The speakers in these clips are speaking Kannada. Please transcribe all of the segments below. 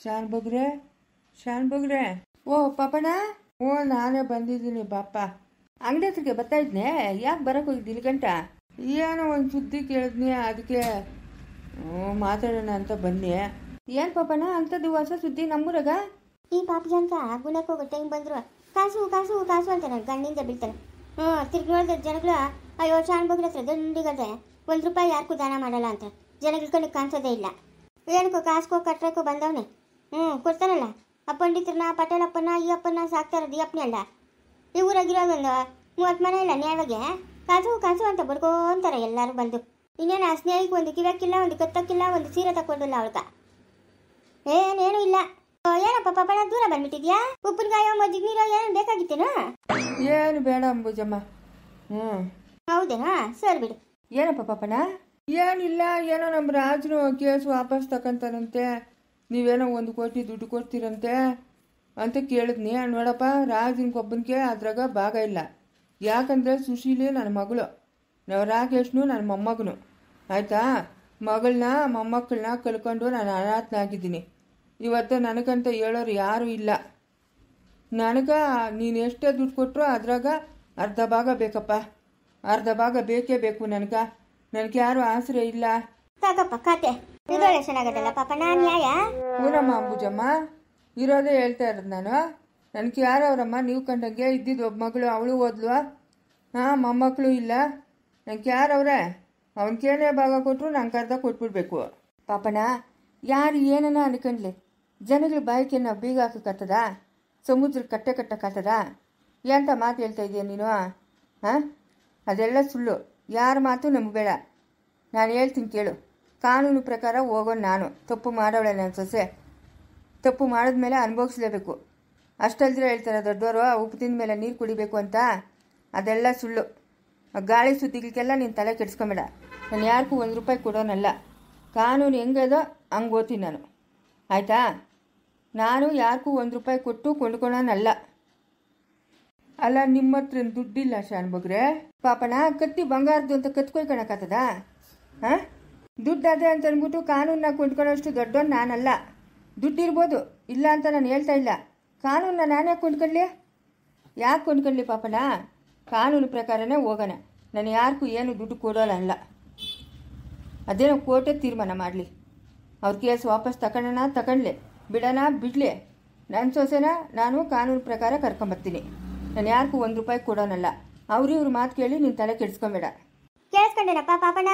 ಶಾನ್ ಬಗ್ರೆ ಶಾನ್ ಬಗ್ರೆ. ಓ ಪಾಪಣ್ಣ. ಓ ನಾನೇ ಬಂದಿದ್ದೀನಿ ಬಾಪ. ಅಂಗಡಿ ಹತ್ರಕ್ಕೆ ಬರ್ತಾ ಇದ್ನೆ. ಯಾಕೆ ಬರಕ್ಕೆ ಹೋಗಿದ್ದಿ ಇಲ್ಲಿ ಗಂಟ? ಏನೋ ಒಂದು ಸುದ್ದಿ ಕೇಳಿದ್ನಿ, ಅದಕ್ಕೆ ಮಾತಾಡೋಣ ಅಂತ ಬನ್ನಿ. ಏನು ಪಾಪಣ್ಣ ಅಂಥದ್ದು ಹೊಸ ಸುದ್ದಿ ನಮ್ಮೂರಾಗ? ಈ ಪಾಪಿ ಅಂತ ಗುಣಕ್ಕೆ ಹೋಗೋ ಟೈಮ್ ಬಂದ್ರು ಕಾಸು ಕಾಸು ಕಾಸು ಅಂತ ನಾನು ಗಣ್ಣಿಂದ ಬೀಳ್ತಾರೆ. ತಿರ್ಗಿ ನೋಡಿದ್ರೆ ಜನಗಳು ಅಯ್ಯೋ ಶಾನ್ ಬಗ್ರ ಹತ್ರ ದಂಡಿಗದೆ ₹1 ಯಾರಿಗೂ ದಾನ ಮಾಡಲ್ಲ ಅಂತ ಜನಗಳ ಕಣ್ಣಿಗೆ ಕಾಣಿಸೋದೇ ಇಲ್ಲ. ಏನಕ್ಕೋ ಕಾಸ್ಕೋ ಕಟ್ರಕ್ಕೋ ಬಂದವನೆ. ಕೊಡ್ತಾನಲ್ಲ ಆ ಪಂಡಿತರನ್ನ ಪಟೇಲಪ್ಪನ ಈ ಅಪ್ಪನ ಸಾಕ್ತಾರದು ಈ ಅಪ್ಪನೇ ಅಲ್ಲ. ಈ ಊರಾಗಿರೋದೊಂದು 30 ಮನೆ ಇಲ್ಲ ನ್ಯಾಯವಾಗಿ ಕಾಸು ಕಾಸು ಅಂತ ಬಡ್ಕೊಂತಾರೆ ಎಲ್ಲರೂ ಬಂದು. ಇನ್ನೇನು ಆ ಸ್ನೇಹಿಗೆ ಒಂದು ಕಿವಕ್ಕಿಲ್ಲ, ಒಂದು ಕತ್ತಕ್ಕಿಲ್ಲ, ಒಂದು ಸೀರೆ ತಗೊಂಡಿಲ್ಲ ಅವಳ್ಗ. ಏನೇನು ಇಲ್ಲ. ಏನಪ್ಪ ಪಾಪಣ ದೂರ ಬಂದ್ಬಿಟ್ಟಿದ್ಯಾ? ಉಪ್ಪಿನಕಾಯೋ ಮಜ್ಜಿಗೆ ನೀರೋ ಏನು ಬೇಕಾಗಿತ್ತೇನೋ? ಏನು ಬೇಡ ಅಂಬುಜಮ್ಮ. ಹೌದೇನಾ? ಸರಿ ಬಿಡು. ಏನಪ್ಪ ಪಾಪಣ್ಣ? ಏನಿಲ್ಲ, ಏನೋ ನಮ್ಮ ರಾಜನು ಕೇಸು ವಾಪಸ್ ತಗೊಂತಾರಂತೆ, ನೀವೇನೋ 1 ಕೋಟಿ ದುಡ್ಡು ಕೊಡ್ತೀರಂತೆ ಅಂತ ಕೇಳಿದ್ನಿ. ನೋಡಪ್ಪ, ರಾಜನಿಗೊಬ್ಬನಿಗೆ ಅದ್ರಾಗ ಭಾಗ ಇಲ್ಲ. ಯಾಕಂದರೆ ಸುಶೀಲಿ ನನ್ನ ಮಗಳು, ನಾವು ರಾಕೇಶ್ನು ನನ್ನ ಮೊಮ್ಮಗನು. ಆಯಿತಾ? ಮಗಳನ್ನ ಮೊಮ್ಮಕ್ಕಳನ್ನ ಕಳ್ಕೊಂಡು ನಾನು ಅನಾಥನಾಗಿದ್ದೀನಿ. ಇವತ್ತು ನನಗಂತ ಹೇಳೋರು ಯಾರೂ ಇಲ್ಲ. ನನಗೆ ನೀನು ಎಷ್ಟೇ ದುಡ್ಡು ಕೊಟ್ಟರು ಅದ್ರಾಗ ಅರ್ಧ ಭಾಗ ಬೇಕಪ್ಪ. ಅರ್ಧ ಭಾಗ ಬೇಕೇ ಬೇಕು ನನಗೆ ಯಾರು ಆಸರೆ ಇಲ್ಲ. ಸಾಕಪ್ಪ ಕತೆ ಇದೊಳ್ಳೆ ಚೆನ್ನಾಗದಲ್ಲ ಪಾಪ. ನಾನು ನ್ಯಾಯ ಊರಮ್ಮ ಅಂಬುಜಮ್ಮ ಇರೋದೇ ಹೇಳ್ತಾ ಇರೋದು ನಾನು. ನನಗೆ ಯಾರವ್ರಮ್ಮ? ನೀವು ಕಂಡಂಗೆ ಇದ್ದಿದ್ದು ಒಬ್ಬ ಮಗಳು, ಅವಳು ಓದ್ಲು. ಮೊಮ್ಮಕ್ಕಳು ಇಲ್ಲ. ನನಗೆ ಯಾರವ್ರೆ? ಅವನಿಗೇನೇ ಭಾಗ ಕೊಟ್ಟರು ನಂಗೆ ಅರ್ಧ ಕೊಟ್ಬಿಡ್ಬೇಕು. ಪಾಪಣ್ಣ, ಯಾರು ಏನನ್ನ ಅನ್ಕೊಂಡ್ಲಿ, ಜನಗಳ ಬಾಯಿಗೆ ನಾವು ಬೀಗ ಹಾಕಕ್ಕತ್ತದ? ಸಮುದ್ರ ಕಟ್ಟಕ್ಕತ್ತದ? ಎಂತ ಮಾತು ಹೇಳ್ತಾ ಇದೀಯ ನೀನು? ಅದೆಲ್ಲ ಸುಳ್ಳು. ಯಾರ ಮಾತು ನಮ್ಗೆ ಬೇಡ. ನಾನು ಹೇಳ್ತೀನಿ ಕೇಳು. ಕಾನೂನು ಪ್ರಕಾರ ಹೋಗೋನು ನಾನು. ತಪ್ಪು ಮಾಡೋಳೆ ನನ್ನ ಸೊಸೆ. ತಪ್ಪು ಮಾಡಿದ್ಮೇಲೆ ಅನುಭವಿಸ್ಲೇಬೇಕು. ಅಷ್ಟಲ್ದ್ರೆ ಹೇಳ್ತಾರೆ ದೊಡ್ಡವರು ಉಪ್ಪು ತಿಂದ ಮೇಲೆ ನೀರು ಕುಡಿಬೇಕು ಅಂತ. ಅದೆಲ್ಲ ಸುಳ್ಳು. ಗಾಳಿ ಸುದ್ದಿಗಳಿಗೆಲ್ಲ ನೀನು ತಲೆ ಕೆಡಿಸ್ಕೊಂಬೇಡ. ನಾನು ಯಾರಿಗೂ ₹1 ಕೊಡೋನಲ್ಲ. ಕಾನೂನು ಹೆಂಗದೋ ಹಂಗೆ ಓದ್ತೀನಿ ನಾನು. ಆಯಿತಾ? ನಾನು ಯಾರಿಗೂ ₹1 ಕೊಟ್ಟು ಕೊಂಡ್ಕೊಳೋನಲ್ಲ. ಅಲ್ಲ, ನಿಮ್ಮ ಹತ್ರ ದುಡ್ಡಿಲ್ಲ ಶಾನ್ ಬಗ್ರೆ? ಪಾಪಣ, ಕತ್ತಿ ಬಂಗಾರದ್ದು ಅಂತ ಕತ್ಕೊಯ್ಕೊಳಕತ್ತದ? ದುಡ್ಡು ಅದೇ ಅಂತ ಅಂದ್ಬಿಟ್ಟು ಕಾನೂನನ್ನ ಕೊಂಡ್ಕೊಳ್ಳೋಷ್ಟು ದೊಡ್ಡವನು ನಾನಲ್ಲ. ದುಡ್ಡಿರ್ಬೋದು, ಇಲ್ಲ ಅಂತ ನಾನು ಹೇಳ್ತಾ ಇಲ್ಲ. ಕಾನೂನನ್ನ ನಾನೇ ಕೊಂಡ್ಕೊಳ್ಳಿ? ಯಾಕೆ ಕೊಂಡ್ಕೊಳ್ಳಿ ಪಾಪಣ? ಕಾನೂನು ಪ್ರಕಾರನೇ ಹೋಗೋಣ. ನಾನು ಯಾರಿಗೂ ಏನು ದುಡ್ಡು ಕೊಡೋಲ್ಲ. ಅದೇನೋ ಕೋರ್ಟೇ ತೀರ್ಮಾನ ಮಾಡಲಿ. ಅವ್ರ ಕೇಸ್ ವಾಪಸ್ ತಗೊಂಡ್ಲಿ, ಬಿಡಲಿ. ನನ್ನ ಸೊಸೆನ ನಾನು ಕಾನೂನು ಪ್ರಕಾರ ಕರ್ಕೊಂಬರ್ತೀನಿ. ನಾನು ಯಾರಿಗೂ ₹1 ಕೊಡೋನಲ್ಲ. ಇವ್ರ ಮಾತು ಕೇಳಿ ನೀನು ತಲೆ ಕೆಡಿಸ್ಕೊಂಬೇಡ. ಕೇಳಿಸ್ಕೊಂಡೇನಪ್ಪ ಪಾಪಣ್ಣ?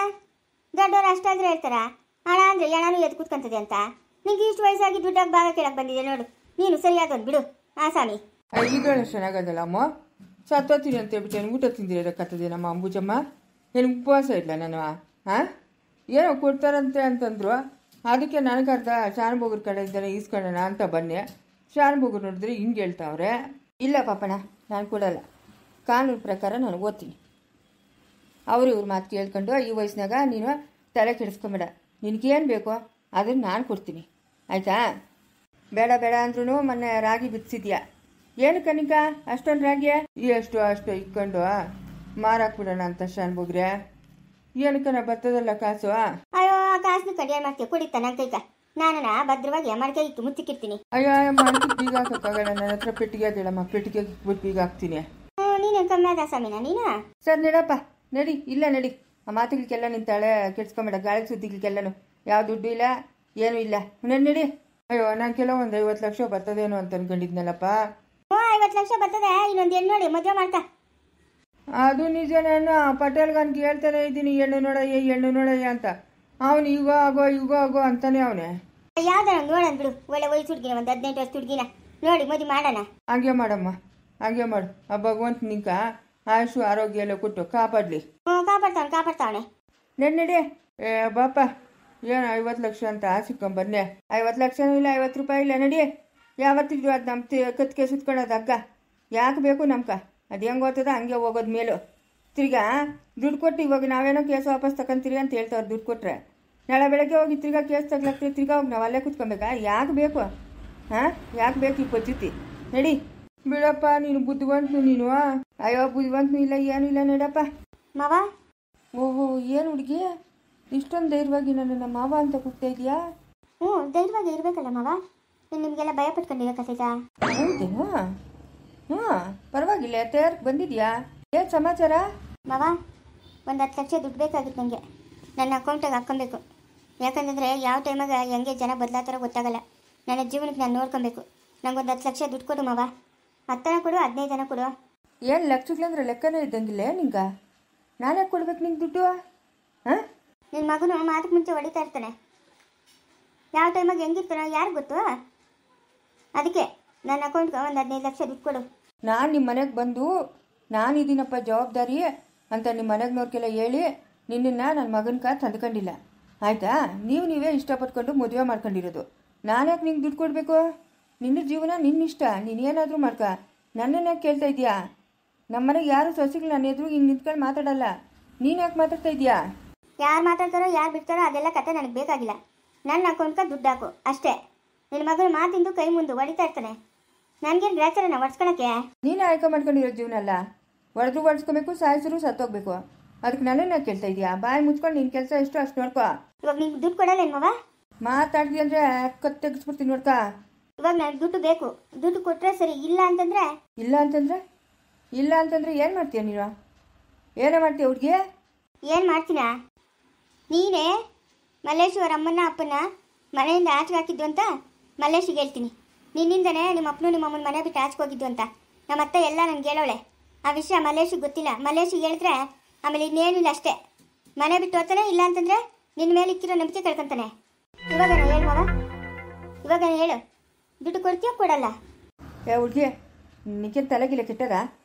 ದೊಡ್ಡವ್ರು ಅಷ್ಟಾದ್ರೆ ಹೇಳ್ತಾರ ಹಣ ಅಂದ್ರೆ ಎಣನು ಎದ್ದು ಕೂತ್ಕೊಂತದೆ ಅಂತ. ನಿಂಗೆ ಇಷ್ಟು ವಯಸ್ಸಾಗಿ ದುಡ್ಡಾಗ ಭಾಗ ಕೇಳಕ್ಕೆ ಬಂದಿದೆ ನೋಡು. ನೀನು ಸರಿಯಾದೊಂದು ಬಿಡು ಆಸಾಮಿ. ಈಗೇನು ಚೆನ್ನಾಗದಲ್ಲ ಅಮ್ಮ. ಸತ್ತೋತೀನಿ ಅಂತ ಹೇಳ್ಬಿಟ್ಟು ಊಟ ತಿಂದಿರಕತ್ತದೆ ನಮ್ಮ ಅಂಬುಜಮ್ಮ. ಏನು ಉಪವಾಸ ಇಲ್ಲ ನಾನು? ಏನೋ ಕೊಡ್ತಾರಂತೆ ಅಂತಂದ್ರು. ಅದಕ್ಕೆ ನನಗರ್ಧ ಶಾನುಭೋಗ್ರ ಕಡೆ ಇದ್ದಾನೆ ಈಸ್ಕೊಳ್ಳೋಣ ಅಂತ ಬನ್ನಿ. ಶಾನುಭೋಗ್ರು ನೋಡಿದ್ರೆ ಹಿಂಗೆ ಹೇಳ್ತಾವ್ರೆ. ಇಲ್ಲ ಪಾಪಣ್ಣ, ನಾನು ಕೊಡಲ್ಲ. ಕಾನೂನು ಪ್ರಕಾರ ನಾನು ಓದ್ತೀನಿ. ಇವ್ರ ಮಾತು ಕೇಳ್ಕೊಂಡು ಈ ವಯಸ್ಸಿನಾಗ ನೀನು ತಲೆ ಕೆಡಿಸ್ಕೊಂಬೇಡ. ನಿನಗೇನು ಬೇಕೋ ಅದನ್ನು ನಾನು ಕೊಡ್ತೀನಿ. ಆಯಿತಾ? ಬೇಡ ಅಂದ್ರೂ ಮೊನ್ನೆ ರಾಗಿ ಬಿತ್ತಿಸಿದ್ಯಾ. ಏನು ಕನಿಕ ಅಷ್ಟೊಂದು ರಾಗಿ? ಅಷ್ಟು ಇಕ್ಕೊಂಡು ಮಾರಾಕ್ಬಿಡೋಣ ಅಂತ ಶಾನುಭೋಗ್ರೆ. ಏನಕ್ಕನ ಬರ್ತದಲ್ಲ ಕಾಸು? ಅಯ್ಯೋ, ಆ ಕಾಸನ್ನ ಕಡಿಯಾಣ ಮಾಡ್ತೀವಿ ಕುಡಿತಾನಂತೈಕ. ನಾನು ಭದ್ರವಾಗಿ ಮಡಿಕೆ ಇಟ್ಟು ಮುಚ್ಚಿಕ್ಕಿರ್ತೀನಿ. ಅಯ್ಯೋ, ಮಡಿಕೆ ಬೀಗ ಹಾಕೋಕ್ಕಾಗಲ್ಲ. ನನ್ನ ಹತ್ರ ಪೆಟ್ಟಿಗೆ ಅದೇಳಮ್ಮ, ಪೆಟ್ಟಿಗೆ ಇಟ್ಬಿಟ್ಟು ಬೀಗ ಹಾಕ್ತೀನಿ. ನೀನು ಕಮ್ಮಿ ಆದ ಸ್ವಾಮಿನ ನೀನು? ಸರ್ ನಡಪ್ಪ, ನಡಿ. ಇಲ್ಲ ನಡಿ. ಆ ಮಾತುಗಳಿಗೆಲ್ಲ ನಿನ್ನ ತಲೆ ಕೆಡ್ಸ್ಕೊಂಬೇಡ. ಗಾಳಿ ಸುದ್ದಿಗಳಿಗೆಲ್ಲನು ಯಾವ ದುಡ್ಡು ಇಲ್ಲ, ಏನೂ ಇಲ್ಲ. ನಡಿ. ಅಯ್ಯೋ, ನಾನು ಕೆಲವು ಒಂದು 50 ಲಕ್ಷ ಬರ್ತದೇನೋ ಅಂತ ಅನ್ಕೊಂಡಿದ್ನಲ್ಲಪ್ಪ. 50 ಲಕ್ಷ ಬರ್ತದೆ. ಇನ್ನೊಂದು ಹೆಣ್ಣು ನೋಡಿ ಮದುವೆ ಮಾಡ್ತಾ. ಅದು ನಿಜ. ನಾನು ಪಟೇಲ್ಗನ್ಗೆ ಹೇಳ್ತಾನೆ ಇದ್ದೀನಿ ಹೆಣ್ಣು ನೋಡಯ್ಯ ಅಂತ. ಅವನು ಈಗ ಆಗೋ ಅಂತಾನೆ ಅವನೇ. ಯಾವ್ದಾರ ನೋಡೋಣ ಬಿಡು. ಒಳ್ಳೆ ವಯಸ್ಸು ಹುಡುಗಿನ, ಒಂದು 18 ವರ್ಷ ಹುಡುಗಿನ ನೋಡಿ ಮದುವೆ ಮಾಡೋಣ. ಹಂಗೆ ಮಾಡಮ್ಮ, ಹಂಗೆ ಮಾಡು. ಆ ಭಗವಂತ ನಿಂಕ ಆಯುಷು ಆರೋಗ್ಯ ಎಲ್ಲ ಕೊಟ್ಟು ಕಾಪಾಡಲಿ. ಕಾಪಾಡ್ತಾವನೆ. ನಡಿ. ಬಾಪ, ಏನು 50 ಲಕ್ಷ ಅಂತ ಸಿಕ್ಕೊಂಬನ್ನೆ. 50 ಲಕ್ಷನೂ ಇಲ್ಲ, ₹50 ಇಲ್ಲ. ನಡಿ. ಯಾವತ್ತಿದ್ರು ಅದು ನಮ್ಮ ಕತ್ತಿಗೆ ಸುತ್ಕೊಳ್ಳೋದು ಹಗ್ಗ. ಯಾಕೆ ಬೇಕು ನಮ್ಕ? ಅದು ಹೆಂಗೆ ಓದ್ತದ ಹಂಗೆ ಹೋಗೋದು ಮೇಲು. ತಿರ್ಗಾ ದುಡ್ಡು ಕೊಟ್ಟು ಇವಾಗ ನಾವೇನೋ ಕೇಸ್ ವಾಪಸ್ ತಗೊಂತೀರಿ ಅಂತ ಹೇಳ್ತಾವ್ರು. ದುಡ್ಡು ಕೊಟ್ಟರೆ ನಾಳೆ ಬೆಳಗ್ಗೆ ಹೋಗಿ ತಿರ್ಗಾ ಕೇಸ್ ತಗ್ಲಾಕ್ತೀವಿ. ತಿರ್ಗಾ ಹೋಗಿ ನಾವು ಅಲ್ಲೇ ಕೂತ್ಕೊಬೇಕಾ? ಯಾಕೆ ಬೇಕು? ಯಾಕೆ ಬೇಕು ಈ ಪದ್ಧತಿ? ನಡಿ. ಬಿಡಪ್ಪ, ನೀನು ಬುದ್ಧಿವಂತನು ನೀನು. ಅಯ್ಯೋ, ಬುದ್ಧಿವಂತನು ಇಲ್ಲ, ಏನೂ ಇಲ್ಲ. ನಡಪ್ಪ ಮಾವ. ಓಹೋ, ಏನು ಹುಡುಗಿ ಇಷ್ಟೊಂದು ಧೈರ್ಯವಾಗಿ ನನ್ನನ್ನು ಮಾವ ಅಂತ ಕೂಗ್ತಾ ಇದೆಯಾ? ಧೈರ್ಯವಾಗಿ ಇರ್ಬೇಕಲ್ಲ ಮಾವ. ನಿಮಗೆಲ್ಲ ಭಯ ಪಟ್ಕೊಂಡಿರೋಕ್ಕಾಗ್ತೈತಾ? ಹೌದೇನಾ? ಹಾಂ, ಪರವಾಗಿಲ್ಲ. ತಯಾರಕ್ಕೆ ಬಂದಿದ್ಯಾ? ಏನು ಸಮಾಚಾರ? ಮಾವ, ಒಂದು 10 ಲಕ್ಷ ದುಡ್ಡು ಬೇಕಾಗಿತ್ತು ನನಗೆ. ನನ್ನ ಅಕೌಂಟಿಗೆ ಹಾಕ್ಕೊಬೇಕು. ಯಾಕಂತಂದರೆ ಯಾವ ಟೈಮಾಗ ಹೆಂಗೆ ಜನ ಬದಲಾತಾರೋ ಗೊತ್ತಾಗಲ್ಲ. ನನ್ನ ಜೀವನಕ್ಕೆ ನಾನು ನೋಡ್ಕೊಬೇಕು. ನಂಗೊಂದು 10 ಲಕ್ಷ ದುಡ್ಡು ಕೊಡು ಮಾವ. 10 ಕೊಡು, 15 ಕೊಡು. ಏನು ಲಕ್ಷಗಳಂದ್ರೆ ಲೆಕ್ಕನೇ ಇದ್ದಂಗಿಲ್ಲ ನಿಂಗೆ? ನಾನೇ ಕೊಡ್ಬೇಕು ನಿಂಗೆ ದುಡ್ಡು? ಹಾಂ, ನಿನ್ನ ಮಗನು ಮಾತಕ್ಕೆ ಮುಂಚೆ ಹೊಡಿತಾ ಇರ್ತಾನೆ. ಯಾವ ಟೈಮಾಗ ಹೆಂಗಿರ್ತಾನೋ ಯಾರು ಗೊತ್ತು? ಅದಕ್ಕೆ ನನ್ನ ಅಕೌಂಟ್ಗೆ ಒಂದು 15 ಲಕ್ಷ ದುಡ್ಡು ಕೊಡು. ನಾನು ನಿಮ್ಮ ಮನೆಗೆ ಬಂದು ನಾನಿದ್ದೀನಪ್ಪ ಜವಾಬ್ದಾರಿ ಅಂತ ನಿಮ್ಮ ಮನೆಗ್ನವ್ರಿಗೆಲ್ಲ ಹೇಳಿ ನಿನ್ನನ್ನು ನನ್ನ ಮಗನ್ಕ ತಂದ್ಕೊಂಡಿಲ್ಲ, ಆಯಿತಾ? ನೀವೇ ಇಷ್ಟಪಟ್ಕೊಂಡು ಮದುವೆ ಮಾಡ್ಕೊಂಡಿರೋದು. ನಾನ್ಯಾಕೆ ನಿಂಗೆ ದುಡ್ಡು ಕೊಡಬೇಕು? ನಿನ್ನ ಜೀವನ ನಿನ್ನಿಷ್ಟ, ನೀನೇನಾದರೂ ಮಾಡ್ಕ. ನನ್ನನ್ನು ಯಾಕೆ ಕೇಳ್ತಾ ಇದೆಯಾ? ನಮ್ಮ ಮನೆಗೆ ಯಾರು ಸೊಸೆಗಳು ನನ್ನ ಎದುರು ಹಿಂಗೆ ನಿಂತ್ಕೊಂಡು ಮಾತಾಡಲ್ಲ. ನೀನು ಯಾಕೆ ಮಾತಾಡ್ತಾ ಇದೆಯಾ? ಯಾರು ಮಾತಾಡ್ತಾರೋ ಯಾರು ಬಿಡ್ತಾರೋ ಅದೆಲ್ಲ ಕತೆ ನನಗೆ ಬೇಕಾಗಿಲ್ಲ. ನನ್ನ ಅಕೌಂಟ್ಗೆ ದುಡ್ಡು ಹಾಕು ಅಷ್ಟೇ. ನಿನ್ನ ಮಗನ ಮಾತಿಂದು ಕೈ ಮುಂದೆ ಹೊಡಿತಾ ಇರ್ತಾನೆ. ನನಗೇನು ಗ್ರಾಚಾರನ ಹೊಡ್ಸ್ಕೊಳಕ್ಕೆ? ನೀನೇ ಆಯ್ಕೆ ಮಾಡ್ಕೊಂಡಿರೋ ಜೀವನ ಅಲ್ಲ. ಹೊಡೆದ್ರು ಹೊಡ್ಸ್ಕೊಬೇಕು, ಸಾಯಿಸಿದ್ರು ಸತ್ತೋಗ್ಬೇಕು. ಅದಕ್ಕೆ ನನ್ನನ್ನು ಕೇಳ್ತಾ ಇದೆಯಾ? ಬಾಯಿ ಮುಚ್ಕೊಂಡು ನಿನ್ನ ಕೆಲಸ ಎಷ್ಟು ಅಷ್ಟು ನೋಡ್ಕೊ. ಇವಾಗ ನಿಂಗೆ ದುಡ್ಡು ಕೊಡಲ್ಲ ಮವ? ಮಾತಾಡ್ದಿ ಅಂದರೆ ತೆಗಿಸ್ಬಿಡ್ತೀನಿ ನೋಡ್ಕ. ಇವಾಗ ನನಗೆ ದುಡ್ಡು ಬೇಕು. ದುಡ್ಡು ಕೊಟ್ಟರೆ ಸರಿ, ಇಲ್ಲ ಅಂತಂದರೆ? ಇಲ್ಲ ಅಂತಂದ್ರೆ ಏನು ಮಾಡ್ತೀಯ ನೀನು? ಏನೇ ಮಾಡ್ತೀಯ ಹುಡುಗಿ? ಏನು ಮಾಡ್ತೀನ? ನೀನೇ ಮಲ್ಲೇಶ್ವರ ಅಮ್ಮನ ಅಪ್ಪನ ಮನೆಯಿಂದ ಆಚೆಗೆ ಹಾಕಿದ್ದು ಅಂತ ಮಲ್ಲೇಶಿಗೆ ಹೇಳ್ತೀನಿ. ನಿನ್ನಿಂದನೇ ನಿಮ್ಮ ಅಪ್ಪನು ನಿಮ್ಮ ಅಮ್ಮನ ಮನೆ ಬಿಟ್ಟು ಆಚೆಗೆ ಹೋಗಿದ್ದು ಅಂತ ನಮ್ಮ ಅತ್ತೆ ಎಲ್ಲ ನನಗೆ ಹೇಳೋಳೆ. ಆ ವಿಷಯ ಮಲ್ಲೇಶಿಗೆ ಗೊತ್ತಿಲ್ಲ. ಮಲ್ಲೇಶಿಗೆ ಹೇಳಿದ್ರೆ ಆಮೇಲೆ ಇನ್ನೇನಿಲ್ಲ ಅಷ್ಟೇ. ಮನೆ ಬಿಟ್ಟು ಹೋಗ್ತಾನೆ, ಇಲ್ಲ ಅಂತಂದರೆ ನಿನ್ನ ಮೇಲೆ ಇಕ್ಕಿರೋ ನಂಬಿಕೆ ಕಳ್ಕೊತಾನೆ. ಇವಾಗ ಹೇಳು ಮವ, ಇವಾಗ ಹೇಳು, ದುಡ್ಡು ಕೊಡ್ತೀಯೋ ಕೊಡಲ್ಲ? ಏ ಹುಡುಗಿ, ನಿನಗೇನು ತಲೆಗಿಲ್ಲ ಕೆಟ್ಟದ?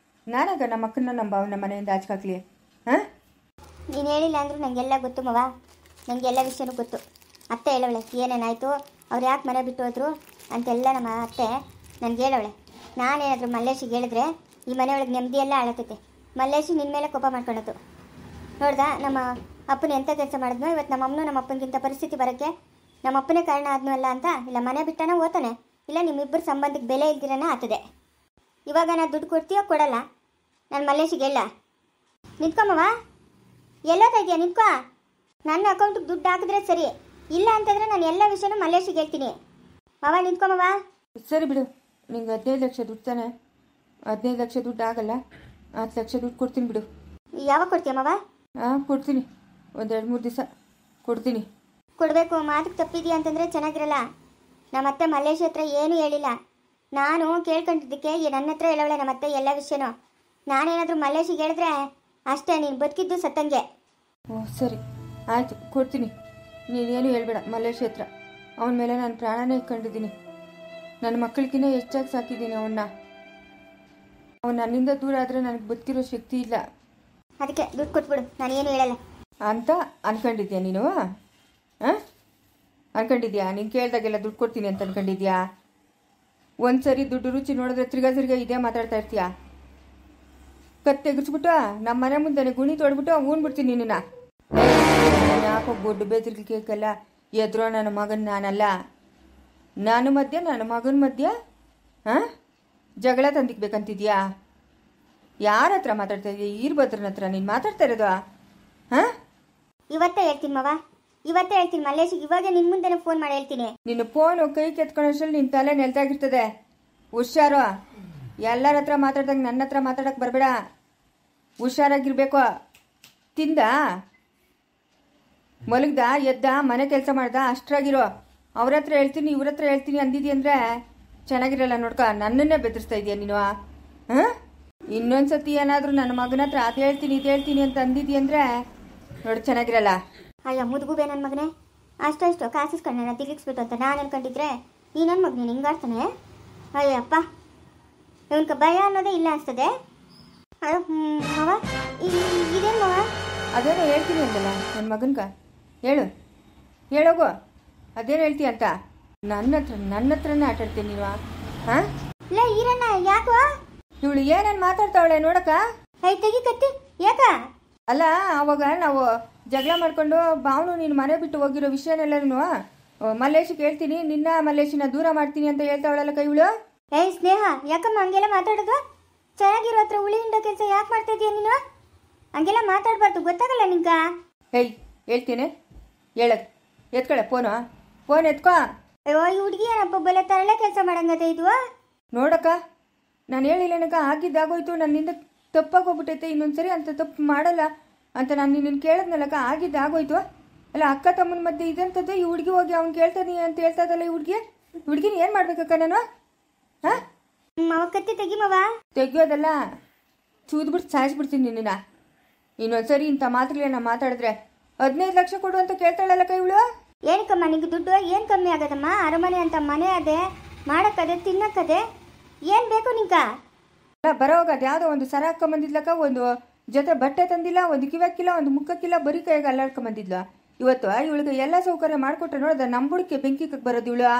ನಾನಾಗ ನಮ್ಮ ಅಕ್ಕನ ನಮ್ಮ ಭಾವನ ಮನೆಯಿಂದ ಆಚೆ ಹಾಕ್ಲಿ? ಹಾಂ, ನೀನು ಹೇಳಿಲ್ಲ ಅಂದರೂ ನನಗೆಲ್ಲ ಗೊತ್ತು ಮವ, ನನಗೆಲ್ಲ ವಿಷಯನೂ ಗೊತ್ತು. ಅತ್ತೆ ಹೇಳವಳೆ ಏನೇನಾಯಿತು, ಅವ್ರು ಯಾಕೆ ಮನೆ ಬಿಟ್ಟು ಹೋದ್ರು ಅಂತೆಲ್ಲ ನಮ್ಮ ಅತ್ತೆ ನನಗೆ ಹೇಳವಳೆ. ನಾನೇನಾದರೂ ಮಲ್ಲೇಶಿಗೆ ಹೇಳಿದ್ರೆ ಈ ಮನೆಯೊಳಗೆ ನೆಮ್ಮದಿಯೆಲ್ಲ ಆಳತೈತೆ. ಮಲ್ಲೇಶಿ ನಿನ್ನ ಮೇಲೆ ಕೋಪ ಮಾಡ್ಕೊಳತ್ತು. ನೋಡ್ದಾ ನಮ್ಮ ಅಪ್ಪನ ಎಂಥ ಕೆಲಸ ಮಾಡಿದ್ನೋ? ಇವತ್ತು ನಮ್ಮ ಅಮ್ಮನೂ ನಮ್ಮ ಅಪ್ಪನಿಗಿಂತ ಪರಿಸ್ಥಿತಿ ಬರೋಕ್ಕೆ ನಮ್ಮ ಅಪ್ಪನೇ ಕಾರಣ ಆದ್ನೂ ಅಲ್ಲ ಅಂತ. ಇಲ್ಲ ಮನೆ ಬಿಟ್ಟನ ಓದ್ತಾನೆ, ಇಲ್ಲ ನಿಮ್ಮಿಬ್ಬರು ಸಂಬಂಧಕ್ಕೆ ಬೆಲೆ ಇಲ್ದಿರನ ಆಗ್ತದೆ. ಇವಾಗ ನಾನು ದುಡ್ಡು ಕೊಡ್ತೀಯೋ ಕೊಡಲ್ಲ? ನಾನು ಮಲ್ಲೇಶಿಗೆ ಹೇಳ. ನಿಂತ್ಕೊಮ್ಮವ, ಎಲ್ಲೋತಾ ಇದೆಯಾ? ನಿಂತ್ಕೊ. ನನ್ನ ಅಕೌಂಟಿಗೆ ದುಡ್ಡು ಹಾಕಿದ್ರೆ ಸರಿ, ಇಲ್ಲ ಅಂತಂದರೆ ನಾನು ಎಲ್ಲ ವಿಷಯನೂ ಮಲ್ಲೇಶಿಗೆ ಹೇಳ್ತೀನಿ. ಮವ ನಿಂತ್ಕೊಮ್ಮವ. ಸರಿ ಬಿಡು, ನಿಂಗೆ 15 ಲಕ್ಷ ದುಡ್ಡು ತಾನೆ? 15 ಲಕ್ಷ ದುಡ್ಡು ಆಗಲ್ಲ, 10 ಲಕ್ಷ ದುಡ್ಡು ಕೊಡ್ತೀನಿ ಬಿಡು. ಯಾವಾಗ ಕೊಡ್ತೀಯ ಮವ? ಹಾಂ ಕೊಡ್ತೀನಿ, ಒಂದು 2-3 ದಿವಸ ಕೊಡ್ತೀನಿ. ಕೊಡಬೇಕು. ಮಾತಿಗೆ ತಪ್ಪಿದೆಯಾ ಅಂತಂದರೆ ಚೆನ್ನಾಗಿರಲ್ಲ. ನಮ್ಮ ಅತ್ತೆ ಮಲ್ಲೇಶಿ ಹತ್ರ ಏನೂ ಹೇಳಿಲ್ಲ. ನಾನು ಕೇಳ್ಕೊಂಡಿದ್ದಕ್ಕೆ ನನ್ನ ಹತ್ರ ಹೇಳವಳೆ ನಮ್ಮ ಅತ್ತೆ ಎಲ್ಲ ವಿಷಯನೂ. ನಾನೇನಾದರೂ ಮಲ್ಲೇಶಿಗೆ ಹೇಳಿದ್ರೆ ಅಷ್ಟೇ, ನೀನು ಬದುಕಿದ್ದು ಸತ್ತಂಗೆ. ಓ ಸರಿ ಆಯಿತು, ಕೊಡ್ತೀನಿ. ನೀನೇನು ಹೇಳ್ಬೇಡ ಮಲ್ಲೇಶಿ ಹತ್ರ. ಅವನ ಮೇಲೆ ನಾನು ಪ್ರಾಣನೇ ಇಟ್ಕೊಂಡಿದ್ದೀನಿ. ನನ್ನ ಮಕ್ಕಳಿಗಿಂತ ಹೆಚ್ಚಾಗಿ ಸಾಕಿದ್ದೀನಿ ಅವನ್ನ. ಅವನು ನನ್ನಿಂದ ದೂರ ಆದರೆ ನನಗೆ ಬದುಕಿರೋ ಶಕ್ತಿ ಇಲ್ಲ. ಅದಕ್ಕೆ ದುಡ್ಡು ಕೊಟ್ಬಿಡು, ನಾನೇನು ಹೇಳಲ್ಲ ಅಂತ ಅನ್ಕೊಂಡಿದ್ಯಾ ನೀನು? ಹಾಂ, ಅನ್ಕೊಂಡಿದ್ಯಾ? ನೀನು ಕೇಳ್ದಾಗೆಲ್ಲ ದುಡ್ಡು ಕೊಡ್ತೀನಿ ಅಂತ ಅನ್ಕೊಂಡಿದ್ಯಾ? ಒಂದು ಸರಿ ದುಡ್ಡು ರುಚಿ ನೋಡಿದ್ರೆ ತಿರ್ಗಾ ಇದೇ ಮಾತಾಡ್ತಾ ಇರ್ತೀಯಾ? ಕತ್ತೆ ತೆಗಿಸ್ಬಿಟ್ಟು ನಮ್ಮ ಮನೆ ಮುಂದೆ ಗುಣಿ ತೊಡ್ಬಿಟ್ಟು ಉಣ್ಬಿಡ್ತೀನಿ ನಿನ್ನ. ಯಾಕೋ ಗೊಡ್ಡು ಬೇಜರ್ಗೆ ಕೇಕಲ್ಲ ಎದ್ರೋ ನನ್ನ ಮಗನ ನಾನಲ್ಲ. ನನ್ನ ಮಧ್ಯೆ ನನ್ನ ಮಗನ ಮಧ್ಯೆ ಹಾಂ ಜಗಳ ತಂದಿಕ್ಬೇಕಂತಿದ್ಯಾ? ಯಾರ ಹತ್ರ ಮಾತಾಡ್ತಾ ಇದೀಯ? ಈರ್ಭದ್ರನ ಹತ್ರ ನೀನು ಮಾತಾಡ್ತಾ ಇರೋದು? ಹಾಂ, ಇವತ್ತೇ ಹೇಳ್ತೀನಿ ಮವ, ಇವತ್ತೇ ಹೇಳ್ತೀನಿ ಮಲ್ಲೇಶಿಗೆ. ಇವಾಗ ನಿನ್ನ ಮುಂದೆನೇ ಫೋನ್ ಮಾಡಿ ಹೇಳ್ತೀನಿ. ನಿನ್ನ ಫೋನು ಕೈ ಕೆತ್ಕೊಳ್ಳೋಷ್ಟ್ರಲ್ಲಿ ನಿನ್ನ ತಲೆ ನೆಲ್ತಾಗಿರ್ತದೆ. ಹುಷಾರು. ಎಲ್ಲರ ಹತ್ರ ಮಾತಾಡ್ದಾಗ ನನ್ನ ಹತ್ರ ಮಾತಾಡಕ್ಕೆ ಬರಬೇಡ. ಹುಷಾರಾಗಿರ್ಬೇಕು. ತಿಂದ ಮಲಗ್ದ ಎದ್ದ ಮನೆ ಕೆಲಸ ಮಾಡ್ದ ಅಷ್ಟ್ರಾಗಿರೋ. ಅವ್ರ ಹತ್ರ ಹೇಳ್ತೀನಿ ಇವ್ರ ಹತ್ರ ಹೇಳ್ತೀನಿ ಅಂದಿದ್ದಿ ಅಂದರೆ ಚೆನ್ನಾಗಿರಲ್ಲ. ನೋಡ್ಕ, ನನ್ನನ್ನೇ ಬೆದರಿಸ್ತಾ ಇದೆಯಾ ನೀನು? ಹಾಂ, ಇನ್ನೊಂದ್ಸತಿ ಏನಾದರೂ ನನ್ನ ಮಗನ ಹತ್ರ ಅದು ಹೇಳ್ತೀನಿ ಇದು ಹೇಳ್ತೀನಿ ಅಂತ ಅಂದಿದ್ದಿ ಅಂದರೆ ನೋಡಿ ಚೆನ್ನಾಗಿರಲ್ಲ. ಅಯ್ಯೋ ಮುದುಗುಬೇ ನನ್ನ ಮಗನೇ, ಅಷ್ಟು ಕಾಸಿಸ್ಕೊಂಡು ನನ್ನ ತಿರುಗಿಸ್ಬಿಟ್ಟು ಅಂತ ನಾನು ಅನ್ಕೊಂಡಿದ್ರೆ ಈ ನನ್ನ ಮಗ ನೀನು ಹಿಂಗಾಡ್ತಾನೆ. ಅಯ್ಯಪ್ಪ, ಇವನ್ಕ ಭಯ ಅನ್ನೋದೇ ಇಲ್ಲ ಅನ್ಸ್ತದೆ. ಅಯ್ಯೋ ಮವ, ಇದೇನು ಮವ? ಅದೇನೋ ಹೇಳ್ತೀನಿ ಅಂತಲ್ಲ ನನ್ನ ಮಗನ್ಕ. ಹೇಳೋಗು, ಅದೇನು ಹೇಳ್ತೀಯ ಅಂತ. ನನ್ನ ಹತ್ರನೇ ಆಟಾಡ್ತೀನಿ ನೀನು? ಹಾಂ, ಇಲ್ಲ ಈರಣ್ಣ ಯಾಕೋ ಇವಳು ಏನೇನು ಮಾತಾಡ್ತಾವಳೆ ನೋಡಕ್ಕ. ತೆಗಿ ಕತ್ತಿ ಯಾಕ? ಅಲ್ಲ, ಅವಾಗ ನಾವು ಜಗಳ ಮಾಡ್ಕೊಂಡು ಬಾವನು ನೀನು ಮನೆ ಬಿಟ್ಟು ಹೋಗಿರೋ ವಿಷಯನೆಲ್ಲರೂ ಮಲ್ಲೇಶಿಗೆ ಹೇಳ್ತೀನಿ, ನಿನ್ನ ಮಲ್ಲೇಶಿನ ದೂರ ಮಾಡ್ತೀನಿ ಅಂತ ಹೇಳ್ತಾವಳಲ್ಲ ಕೈ ಇವಳು. ಸ್ನೇಹ, ಯಾಕಮ್ಮ ಹಂಗೆಲ್ಲ ಮಾತಾಡೋದು? ಚೆನ್ನಾಗಿರೋ ಹತ್ರ ಉಳಿ ಹಿಂಡೋ ಕೆಲಸ ಯಾಕೆ ಮಾಡ್ತಾ ಇದೀಯ ನೀನು? ಹಂಗೆಲ್ಲ ಮಾತಾಡಬಾರ್ದು, ಗೊತ್ತಾಗಲ್ಲ ನಿಂಗ? ಹೇಳ್ತೀನಿ, ಹೇಳಕ್ ಎತ್ಕೊಳೆ ಫೋನ್ ಎತ್ಕೋ. ಅಯ್ಯೋ ಈ ಹುಡುಗಿ ಏನಪ್ಪ ಬಲೆ ತರಳೆ ಕೆಲಸ ಮಾಡಂಗತೆ ಇದು. ನೋಡಕ್ಕ, ನಾನು ಹೇಳಿಲ್ಲನಕ್ಕ, ಆಗಿದ್ದಾಗೋಯ್ತು, ನನ್ನಿಂದ ತಪ್ಪಾಗೋಗ್ಬಿಟ್ಟೈತೆ, ಇನ್ನೊಂದ್ಸರಿ ಅಂತ ತಪ್ಪು ಮಾಡಲ್ಲ ಅಂತ ನಾನು ನಿನ್ನ ಕೇಳಿದ್ನಲ್ಲಕ್ಕ, ಆಗಿದ್ದಾಗೋಯ್ತು. ಅಲ್ಲ, ಅಕ್ಕ ತಮ್ಮನ ಮಧ್ಯೆ ಇದಂಥದ್ದು ಈ ಹುಡುಗಿ ಹೋಗಿ ಅವ್ನು ಕೇಳ್ತಾನೆ ಅಂತ ಹೇಳ್ತಾ ಇದ್ದಲ್ಲ, ಈ ಹುಡುಗಿನ ಏನು ಮಾಡ್ಬೇಕಕ್ಕ ನಾನು? ಹಾಂ, ಮಾವ ಕತ್ತಿ ತೆಗಿ ಮಾವ. ತೆಗಿಯೋದಲ್ಲ, ಚೂದ್ಬಿಟ್ಟು ಸಾಯಿಸ್ಬಿಡ್ತೀನಿ ನಿನ್ನ. ಇನ್ನೊಂದ್ಸರಿ ಇಂಥ ಮಾತುಗಳನ್ನ ಮಾತಾಡಿದ್ರೆ 15 ಲಕ್ಷ ಕೊಡು ಅಂತ ಕೇಳ್ತಾಳಲ್ಲಕ್ಕ ಇವಳು. ಏನಕ್ಕಮ್ಮ ನಿಂಗೆ ದುಡ್ಡು ಏನು ಕಮ್ಮಿ ಆಗದಮ್ಮ? ಅರಮನೆ ಅಂತ ಮನೆ ಅದೇ, ಮಾಡಕ್ಕದೆ ತಿನ್ನಕ್ಕದೆ, ಏನು ಬೇಕು ನಿಂಕ? ಅಲ್ಲ, ಬರೋವಾಗ ಯಾವುದೋ ಒಂದು ಸರ ಹಾಕೊಂಬಂದಿದ್ಲಕ್ಕ, ಒಂದು ಜೊತೆ ಬಟ್ಟೆ ತಂದಿಲ್ಲ, ಒಂದು ಕಿವಕ್ಕಿಲ್ಲ, ಒಂದು ಮುಖಕ್ಕಿಲ್ಲ, ಬರೀ ಕೈಗೆ ಅಲ್ಲಾಡ್ಕೊಂಬಂದಿದ್ಲು. ಇವತ್ತು ಇವಳಿಗೆ ಎಲ್ಲ ಸೌಕರ್ಯ ಮಾಡಿಕೊಟ್ರೆ ನೋಡಿದ್ರೆ ನಮ್ಮ ಬುಡಕ್ಕೆ ಬೆಂಕಿ ಬರೋದು ಇವಳು.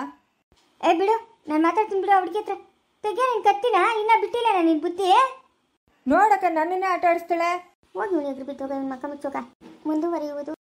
ಏ ಬಿಡು, ನಾನು ಮಾತಾಡ್ತೀನಿ ಬಿಡು ಹುಡುಗಿ ಹತ್ರ. ತೆಗಿಯ ನಿನ್ ಕತ್ತಿನ, ಇನ್ನ ಬಿಟ್ಟಿಲ್ಲ ನಿನ್ ಬುದ್ಧಿ. ನೋಡಕ್ಕ, ನನ್ನನ್ನೇ ಆಟ ಆಡಿಸ್ತಾಳೆ. ಹೋಗಿ ಎದುರು ಬಿದ್ದೋಗ ಮಕ್ಕ ಮುಚ್ಚೋಕ. ಮುಂದುವರಿಯುವುದು